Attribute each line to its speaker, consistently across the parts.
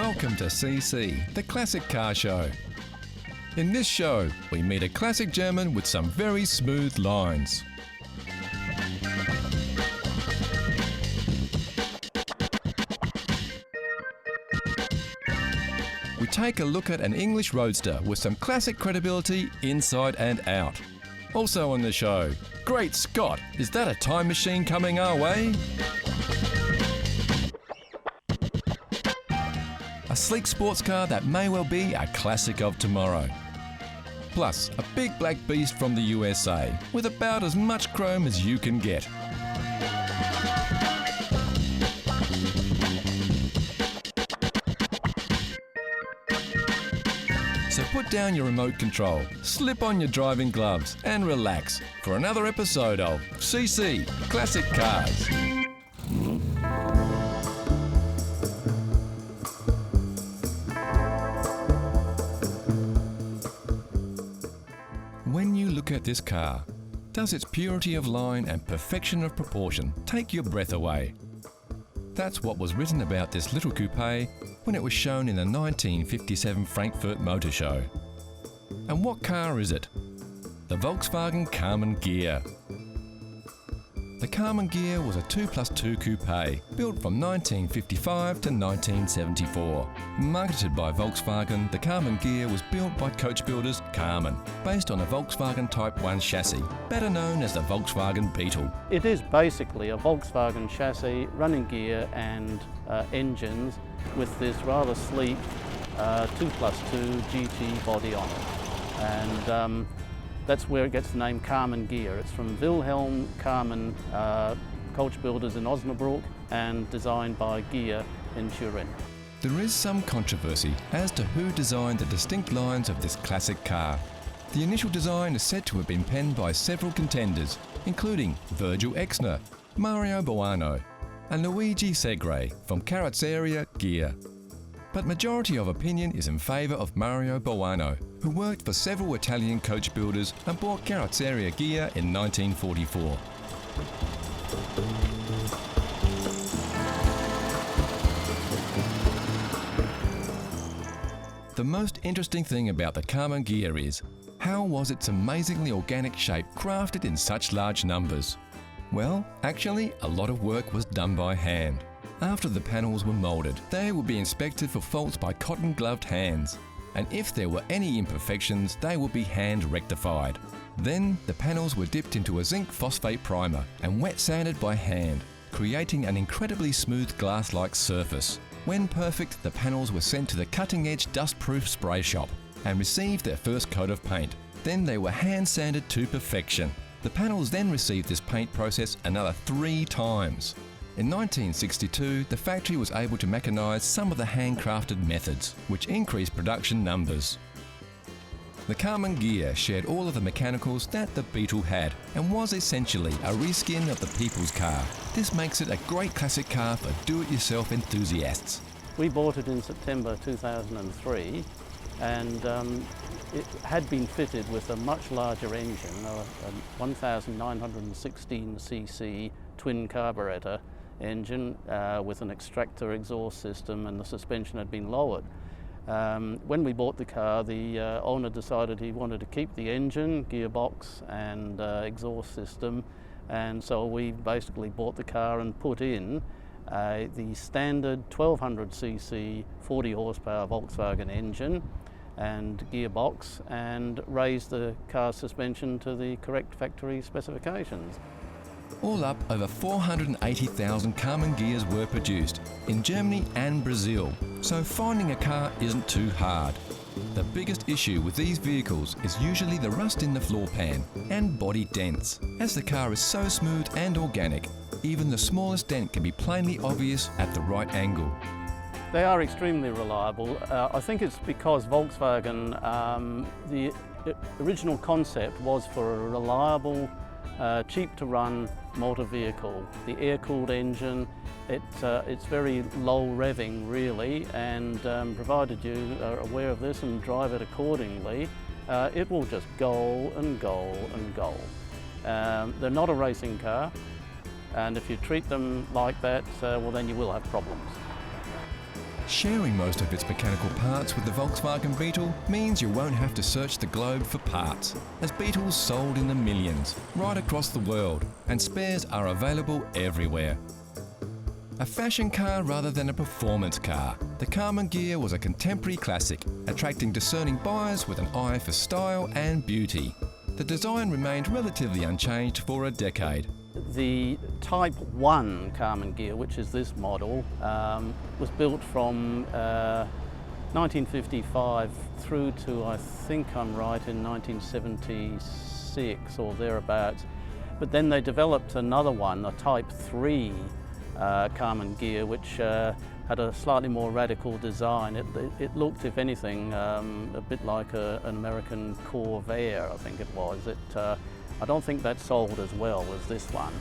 Speaker 1: Welcome to CC, the Classic Car Show. In this show, we meet a classic German with some very smooth lines. We take a look at an English roadster with some classic credibility inside and out. Also on the show, Great Scott, is that a time machine coming our way? A sleek sports car that may well be a classic of tomorrow. Plus, a big black beast from the USA with about as much chrome as you can get. So put down your remote control, slip on your driving gloves and relax for another episode of CC Classic Cars. When you look at this car, does its purity of line and perfection of proportion take your breath away? That's what was written about this little coupe when it was shown in the 1957 Frankfurt Motor Show. And what car is it? The Volkswagen Karmann Ghia. The Karmann Ghia was a 2+2 coupe built from 1955 to 1974. Marketed by Volkswagen, the Karmann Ghia was built by coach builders Karmann, based on a Volkswagen Type 1 chassis, better known as the Volkswagen Beetle.
Speaker 2: It is basically a Volkswagen chassis, running gear and engines with this rather sleek 2+2 GT body on it. And that's where it gets the name Karmann Ghia. It's from Wilhelm Karmann, coach builders in Osnabrück, and designed by Ghia in Turin.
Speaker 1: There is some controversy as to who designed the distinct lines of this classic car. The initial design is said to have been penned by several contenders, including Virgil Exner, Mario Buono, and Luigi Segre from Carrozzeria Ghia. But majority of opinion is in favour of Mario Buono, who worked for several Italian coach builders and bought Carrozzeria Ghia in 1944. The most interesting thing about the Karmann Ghia is, how was its amazingly organic shape crafted in such large numbers? Well, actually, a lot of work was done by hand. After the panels were moulded, they would be inspected for faults by cotton-gloved hands, and if there were any imperfections, they would be hand rectified. Then, the panels were dipped into a zinc phosphate primer and wet sanded by hand, creating an incredibly smooth glass-like surface. When perfect, the panels were sent to the cutting-edge dust-proof spray shop and received their first coat of paint. Then they were hand-sanded to perfection. The panels then received this paint process another 3 times. In 1962, the factory was able to mechanise some of the handcrafted methods, which increased production numbers. The Karmann Ghia shared all of the mechanicals that the Beetle had and was essentially a reskin of the people's car. This makes it a great classic car for do-it-yourself enthusiasts.
Speaker 2: We bought it in September 2003 and it had been fitted with a much larger engine, a 1916cc twin carburettor engine with an extractor exhaust system, and the suspension had been lowered. When we bought the car, the owner decided he wanted to keep the engine, gearbox and exhaust system, and so we basically bought the car and put in the standard 1200cc 40 horsepower Volkswagen engine and gearbox, and raised the car's suspension to the correct factory specifications.
Speaker 1: All up, over 480,000 Karmann Ghias were produced in Germany and Brazil, so finding a car isn't too hard. The biggest issue with these vehicles is usually the rust in the floor pan and body dents. As the car is so smooth and organic, even the smallest dent can be plainly obvious at the right angle.
Speaker 2: They are extremely reliable. I think it's because Volkswagen, the original concept was for a reliable, cheap to run motor vehicle. The air-cooled engine, it's very low revving really, and provided you are aware of this and drive it accordingly, it will just go and go and go. They're not a racing car, and if you treat them like that, well then you will have problems.
Speaker 1: Sharing most of its mechanical parts with the Volkswagen Beetle means you won't have to search the globe for parts, as Beetles sold in the millions, right across the world, and spares are available everywhere. A fashion car rather than a performance car, the Karmann Ghia was a contemporary classic, attracting discerning buyers with an eye for style and beauty. The design remained relatively unchanged for a decade.
Speaker 2: The Type 1 Karmann Ghia, which is this model, was built from 1955 through to, I think I'm right, in 1976 or thereabouts. But then they developed another one, a Type 3 Karmann Ghia, which had a slightly more radical design. It looked, if anything, a bit like an American Corvair, I think it was. I don't think that sold as well as this one.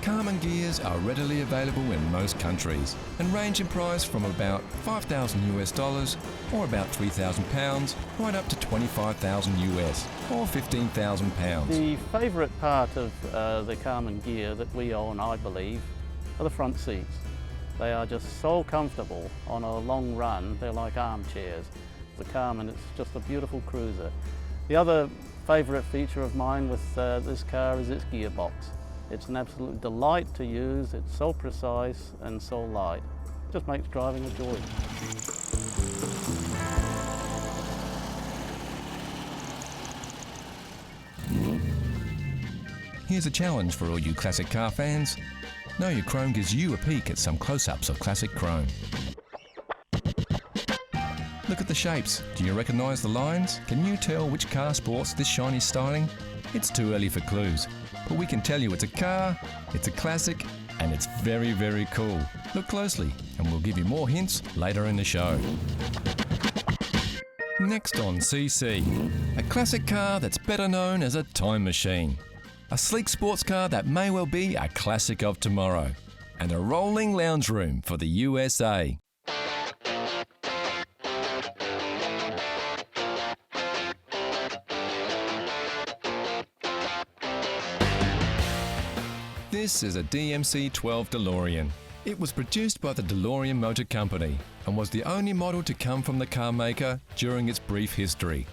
Speaker 1: Karmann Ghias are readily available in most countries and range in price from about $5,000 US or about £3,000 right up to $25,000 US or £15,000.
Speaker 2: The favourite part of the Karmann Ghia that we own, I believe, are the front seats. They are just so comfortable on a long run. They're like armchairs. The Karmann, it's just a beautiful cruiser. The other favourite feature of mine with this car is its gearbox. It's an absolute delight to use. It's so precise and so light. It just makes driving a joy.
Speaker 1: Here's a challenge for all you classic car fans. Know Your Chrome gives you a peek at some close-ups of classic chrome. Look at the shapes. Do you recognise the lines? Can you tell which car sports this shiny styling? It's too early for clues, but we can tell you it's a car, it's a classic, and it's very, very cool. Look closely, and we'll give you more hints later in the show. Next on CC, a classic car that's better known as a time machine. A sleek sports car that may well be a classic of tomorrow. And a rolling lounge room for the USA. This is a DMC-12 DeLorean. It was produced by the DeLorean Motor Company and was the only model to come from the car maker during its brief history.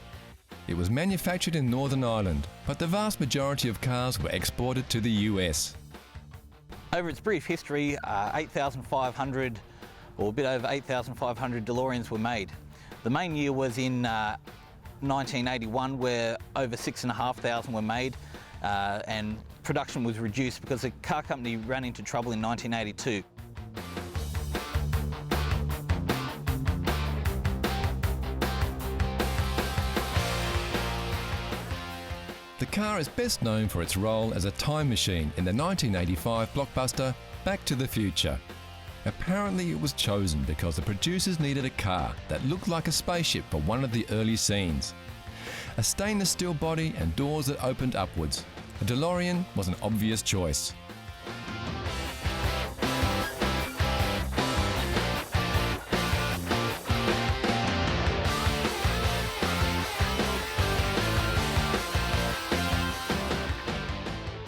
Speaker 1: It was manufactured in Northern Ireland, but the vast majority of cars were exported to the US.
Speaker 3: Over its brief history, 8,500 or a bit over 8,500 DeLoreans were made. The main year was in 1981, where over 6,500 were made, and production was reduced because the car company ran into trouble in 1982.
Speaker 1: The car is best known for its role as a time machine in the 1985 blockbuster Back to the Future. Apparently it was chosen because the producers needed a car that looked like a spaceship for one of the early scenes. A stainless steel body and doors that opened upwards. A DeLorean was an obvious choice.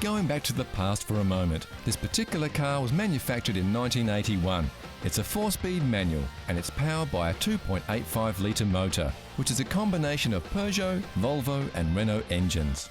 Speaker 1: Going back to the past for a moment, this particular car was manufactured in 1981. It's a 4-speed manual and it's powered by a 2.85 litre motor, which is a combination of Peugeot, Volvo and Renault engines.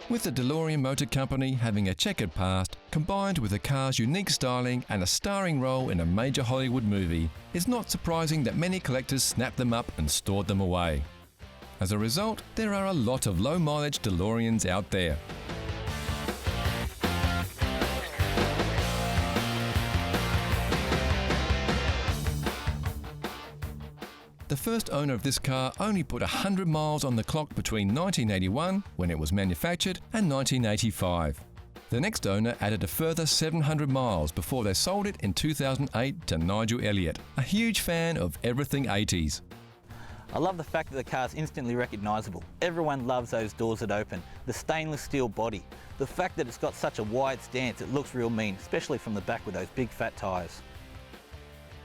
Speaker 1: With the DeLorean Motor Company having a checkered past, combined with the car's unique styling and a starring role in a major Hollywood movie, it's not surprising that many collectors snapped them up and stored them away. As a result, there are a lot of low-mileage DeLoreans out there. The first owner of this car only put 100 miles on the clock between 1981, when it was manufactured, and 1985. The next owner added a further 700 miles before they sold it in 2008 to Nigel Elliott, a huge fan of everything 80s.
Speaker 3: I love the fact that the car's instantly recognisable. Everyone loves those doors that open, the stainless steel body, the fact that it's got such a wide stance it looks real mean, especially from the back with those big fat tyres.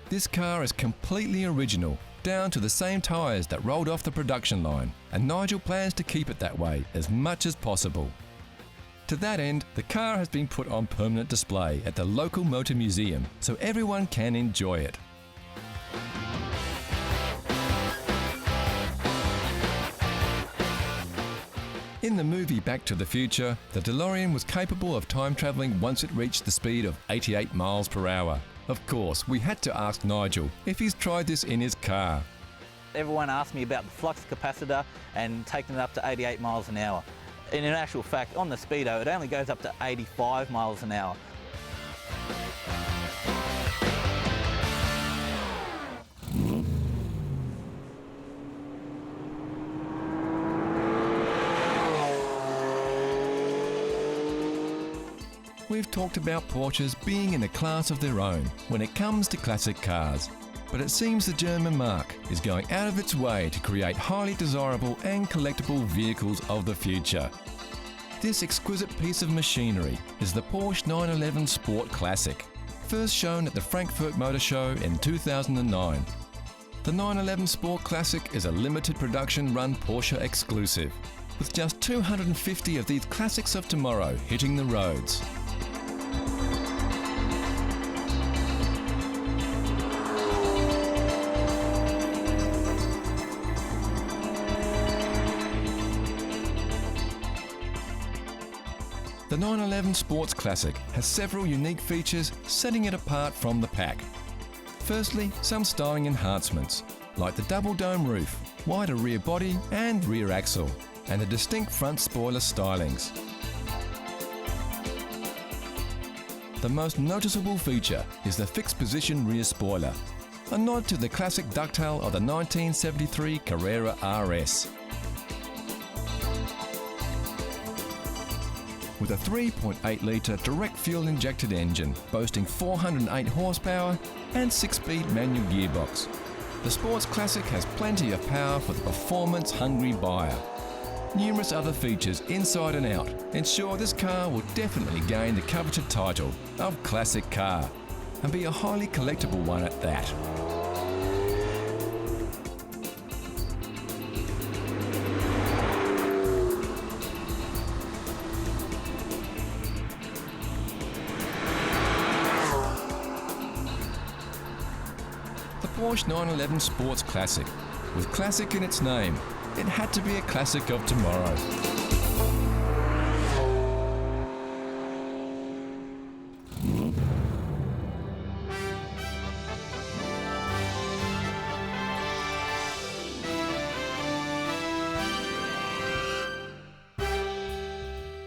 Speaker 1: This car is completely original, down to the same tyres that rolled off the production line, and Nigel plans to keep it that way as much as possible. To that end, the car has been put on permanent display at the local motor museum so everyone can enjoy it. In the movie Back to the Future, the DeLorean was capable of time travelling once it reached the speed of 88 miles per hour. Of course, we had to ask Nigel if he's tried this in his car.
Speaker 3: Everyone asked me about the flux capacitor and taking it up to 88 miles an hour. In actual fact, on the Speedo, it only goes up to 85 miles an hour.
Speaker 1: We've talked about Porsches being in a class of their own when it comes to classic cars. But it seems the German marque is going out of its way to create highly desirable and collectible vehicles of the future. This exquisite piece of machinery is the Porsche 911 Sport Classic, first shown at the Frankfurt Motor Show in 2009. The 911 Sport Classic is a limited production run Porsche exclusive, with just 250 of these classics of tomorrow hitting the roads. The 911 Sports Classic has several unique features setting it apart from the pack. Firstly, some styling enhancements, like the double dome roof, wider rear body and rear axle, and the distinct front spoiler stylings. The most noticeable feature is the fixed position rear spoiler, a nod to the classic ducktail of the 1973 Carrera RS. With a 3.8 litre direct fuel injected engine boasting 408 horsepower and 6-speed manual gearbox, the Sports Classic has plenty of power for the performance-hungry buyer. Numerous other features inside and out ensure this car will definitely gain the coveted title of classic car and be a highly collectible one at that. The Porsche 911 Sports Classic. With classic in its name, it had to be a classic of tomorrow.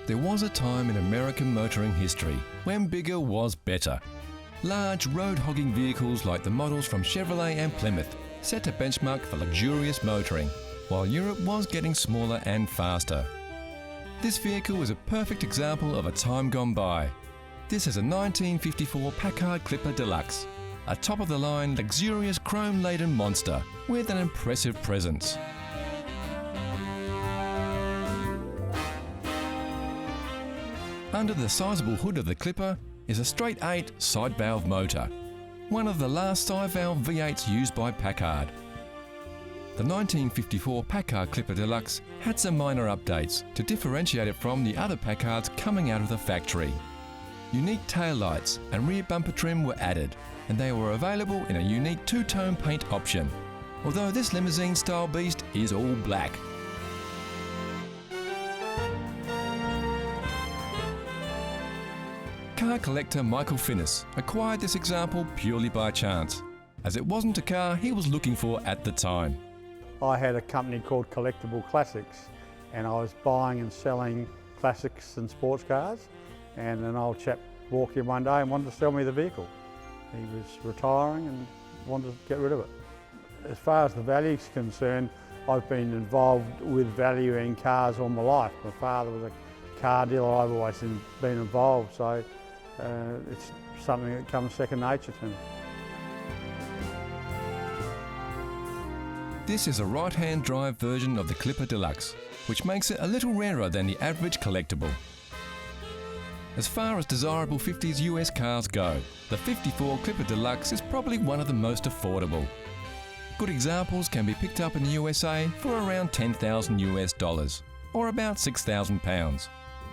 Speaker 1: There was a time in American motoring history when bigger was better. Large road-hogging vehicles like the models from Chevrolet and Plymouth set a benchmark for luxurious motoring, while Europe was getting smaller and faster. This vehicle was a perfect example of a time gone by. This is a 1954 Packard Clipper Deluxe, a top-of-the-line luxurious chrome-laden monster with an impressive presence. Under the sizable hood of the Clipper is a straight-8 side-valve motor, one of the last side-valve V8s used by Packard. The 1954 Packard Clipper Deluxe had some minor updates to differentiate it from the other Packards coming out of the factory. Unique taillights and rear bumper trim were added, and they were available in a unique two-tone paint option, although this limousine-style beast is all black. Car collector Michael Finnis acquired this example purely by chance, as it wasn't a car he was looking for at the time.
Speaker 4: I had a company called Collectible Classics, and I was buying and selling classics and sports cars, and an old chap walked in one day and wanted to sell me the vehicle. He was retiring and wanted to get rid of it. As far as the value is concerned, I've been involved with valuing cars all my life. My father was a car dealer, I've always been involved, so it's something that comes second nature to me.
Speaker 1: This is a right-hand drive version of the Clipper Deluxe, which makes it a little rarer than the average collectible. As far as desirable 50s US cars go, the 54 Clipper Deluxe is probably one of the most affordable. Good examples can be picked up in the USA for around $10,000 US, or about £6,000.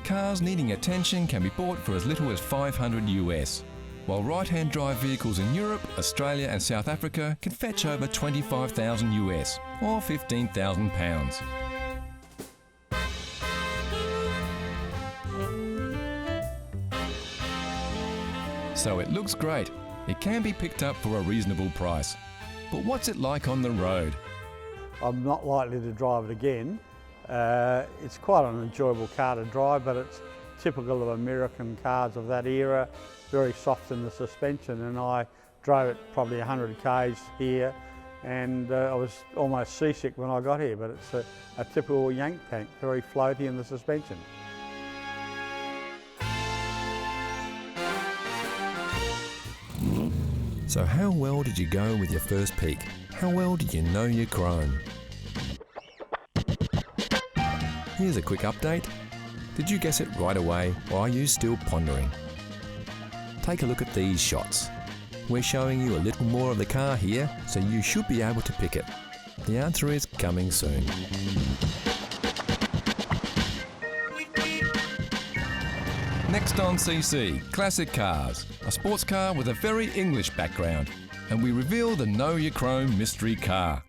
Speaker 1: cars needing attention can be bought for as little as $500 US, while right-hand drive vehicles in Europe, Australia and South Africa can fetch over $25,000 US, or £15,000. So it looks great. It can be picked up for a reasonable price. But what's it like on the road?
Speaker 4: I'm not likely to drive it again. It's quite an enjoyable car to drive, but it's typical of American cars of that era, very soft in the suspension, and I drove it probably 100 k's here, and I was almost seasick when I got here, but it's a typical yank tank, very floaty in the suspension.
Speaker 1: So how well did you go with your first peek? How well did you know your chrome? Here's a quick update. Did you guess it right away, or are you still pondering? Take a look at these shots. We're showing you a little more of the car here, so you should be able to pick it. The answer is coming soon. Next on CC, Classic Cars, a sports car with a very English background, and we reveal the Know Your Chrome mystery car.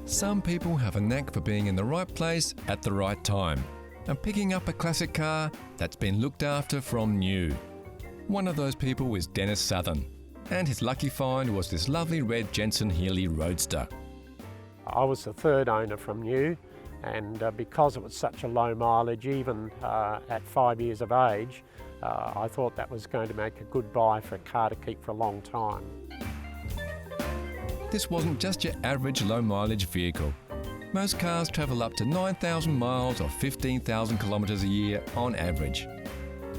Speaker 1: Some people have a knack for being in the right place at the right time and picking up a classic car that's been looked after from new. One of those people is Dennis Southern, and his lucky find was this lovely red Jensen Healey Roadster.
Speaker 5: I was the third owner from new, and because it was such a low mileage, even at 5 years of age, I thought that was going to make a good buy for a car to keep for a long time.
Speaker 1: This wasn't just your average low mileage vehicle. Most cars travel up to 9,000 miles or 15,000 kilometres a year on average.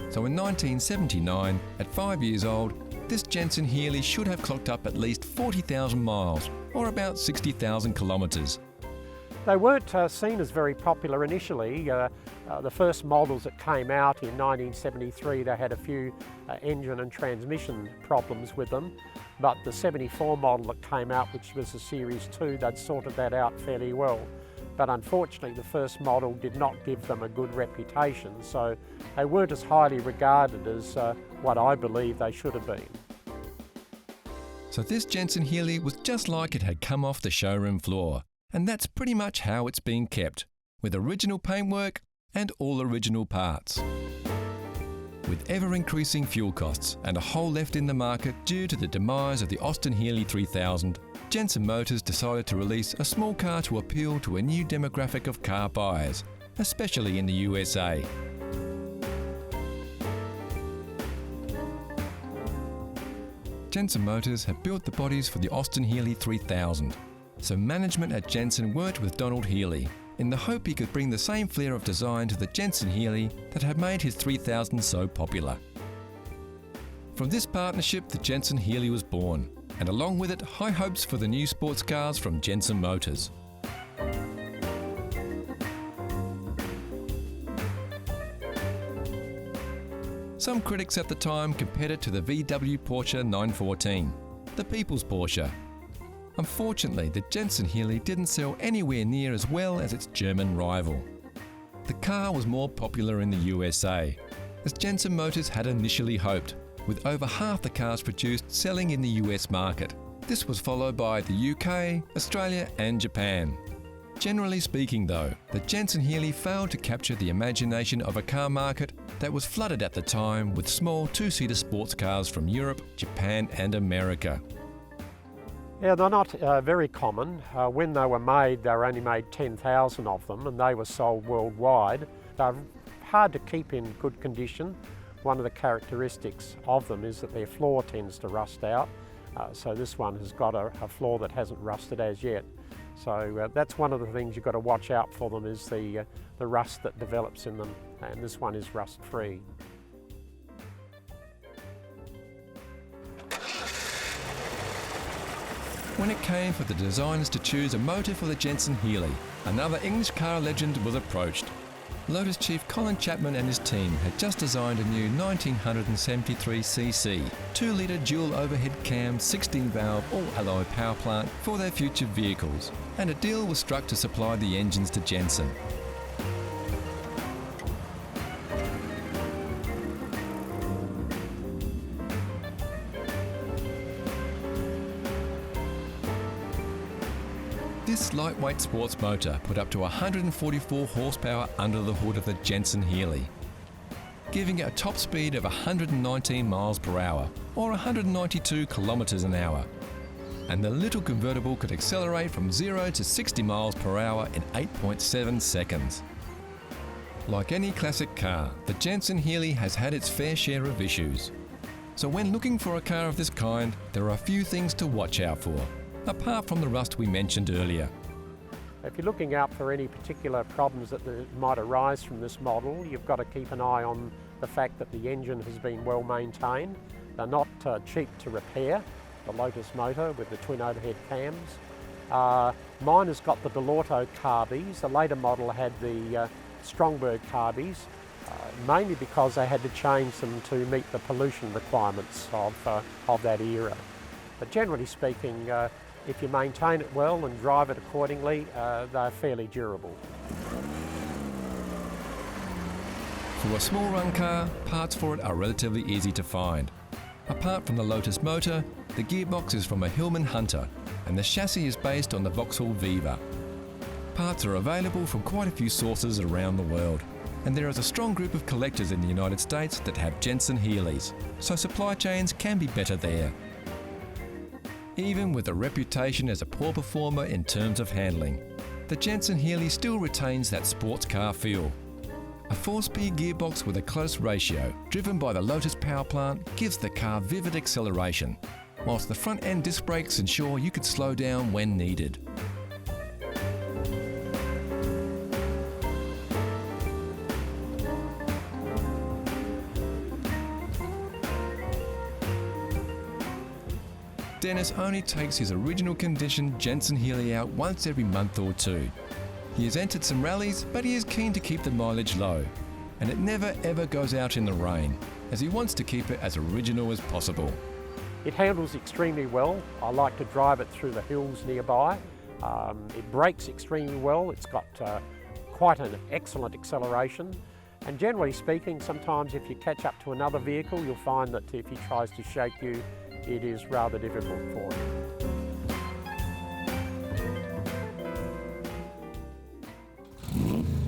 Speaker 1: So in 1979, at 5 years old, this Jensen Healey should have clocked up at least 40,000 miles, or about 60,000 kilometres.
Speaker 5: They weren't seen as very popular initially. The first models that came out in 1973, they had a few engine and transmission problems with them. But the 74 model that came out, which was the Series 2, they'd sorted that out fairly well. But unfortunately, the first model did not give them a good reputation, so they weren't as highly regarded as what I believe they should have been.
Speaker 1: So this Jensen Healey was just like it had come off the showroom floor. And that's pretty much how it's been kept, with original paintwork and all original parts. With ever-increasing fuel costs and a hole left in the market due to the demise of the Austin Healey 3000, Jensen Motors decided to release a small car to appeal to a new demographic of car buyers, especially in the USA. Jensen Motors had built the bodies for the Austin Healey 3000. So management at Jensen worked with Donald Healey in the hope he could bring the same flair of design to the Jensen Healey that had made his 3000 so popular. From this partnership, the Jensen Healey was born, and along with it, high hopes for the new sports cars from Jensen Motors. Some critics at the time compared it to the VW Porsche 914, the people's Porsche. Unfortunately, the Jensen Healey didn't sell anywhere near as well as its German rival. The car was more popular in the USA, as Jensen Motors had initially hoped, with over half the cars produced selling in the US market. This was followed by the UK, Australia and Japan. Generally speaking though, the Jensen Healey failed to capture the imagination of a car market that was flooded at the time with small two-seater sports cars from Europe, Japan and America.
Speaker 5: Yeah, they're not very common. When they were made, they were only made 10,000 of them, and they were sold worldwide. They're hard to keep in good condition. One of the characteristics of them is that their floor tends to rust out. So this one has got a floor that hasn't rusted as yet. So that's one of the things you've got to watch out for them, is the rust that develops in them, and this one is rust-free.
Speaker 1: When it came for the designers to choose a motor for the Jensen Healey, another English car legend was approached. Lotus chief Colin Chapman and his team had just designed a new 1973cc 2-litre dual overhead cam 16-valve all-alloy power plant for their future vehicles, and a deal was struck to supply the engines to Jensen. This lightweight sports motor put up to 144 horsepower under the hood of the Jensen Healey, giving it a top speed of 119 miles per hour or 192 kilometres an hour. And the little convertible could accelerate from 0 to 60 miles per hour in 8.7 seconds. Like any classic car, the Jensen Healey has had its fair share of issues. So when looking for a car of this kind, there are a few things to watch out for, apart from the rust we mentioned earlier.
Speaker 5: If you're looking out for any particular problems that might arise from this model, you've got to keep an eye on the fact that the engine has been well maintained. They're not cheap to repair, the Lotus motor with the twin overhead cams. Mine has got the Delorto carbies. The later model had the Strongberg carbies, mainly because they had to change them to meet the pollution requirements of that era. But generally speaking, if you maintain it well and drive it accordingly, they're fairly durable.
Speaker 1: For a small run car, parts for it are relatively easy to find. Apart from the Lotus motor, the gearbox is from a Hillman Hunter and the chassis is based on the Vauxhall Viva. Parts are available from quite a few sources around the world, and there is a strong group of collectors in the United States that have Jensen Healeys, so supply chains can be better there. Even with a reputation as a poor performer in terms of handling, the Jensen Healey still retains that sports car feel. A 4-speed gearbox with a close ratio, driven by the Lotus power plant, gives the car vivid acceleration, whilst the front-end disc brakes ensure you could slow down when needed. Dennis only takes his original condition Jensen Healey out once every month or two. He has entered some rallies, but he is keen to keep the mileage low, and it never ever goes out in the rain, as he wants to keep it as original as possible.
Speaker 5: It handles extremely well. I like to drive it through the hills nearby. It brakes extremely well. It's got quite an excellent acceleration. And generally speaking, sometimes if you catch up to another vehicle, you'll find that if he tries to shake you, it is rather difficult for him.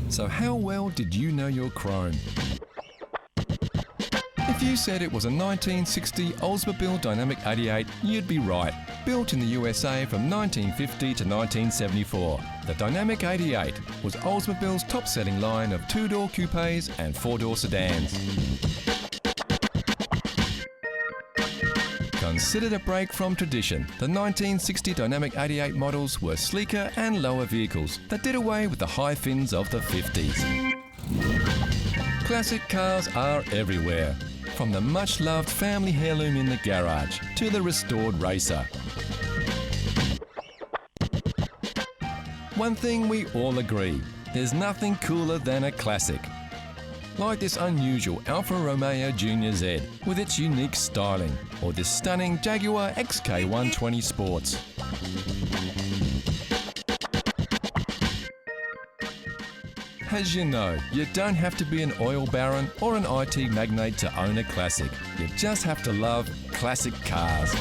Speaker 1: So how well did you know your chrome? If you said it was a 1960 Oldsmobile Dynamic 88, you'd be right. Built in the USA from 1950 to 1974, the Dynamic 88 was Oldsmobile's top-selling line of 2-door coupes and 4-door sedans. Considered a break from tradition, the 1960 Dynamic 88 models were sleeker and lower vehicles that did away with the high fins of the 50s. Classic cars are everywhere, from the much-loved family heirloom in the garage to the restored racer. One thing we all agree, there's nothing cooler than a classic. Like this unusual Alfa Romeo Junior Z with its unique styling, or this stunning Jaguar XK120 Sports. As you know, you don't have to be an oil baron or an IT magnate to own a classic. You just have to love classic cars.